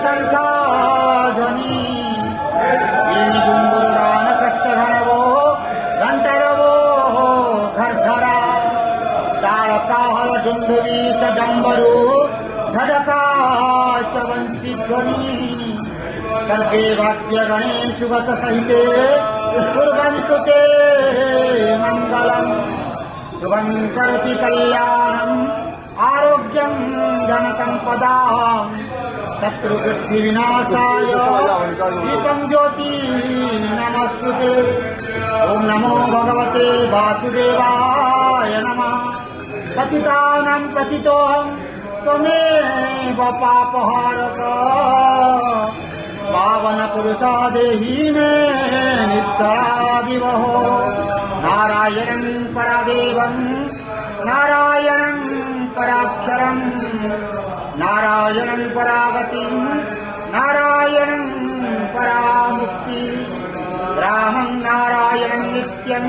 शङ्खाध्वनि गुम्बुरानकष्टघनवो घण्टरवो घर्घरा ताळकाहल डुण्डुरी च डम्बरू धडका च वंशीध्वनि सर्वे वाद्यगणे शुभसहिते कुर्वन्तु ते मङ्गलम् शुभं करोति कल्याणम् आरोग्यं धनसम्पदाम् शत्रुबुद्धिविनाशाय दीपं ज्योति नमस्तुते। ओम नमो भगवते वासुदेवाय नमः। पतितानां पतितोऽहं त्वमेव पापहारक पावन पुरुषा देहि मे निश्चला विवहो। नारायणं परादेवं नारायणं पराक्षरं नारायणं परागतिं नारायणं परामुक्ति रामं नारायणं नित्यं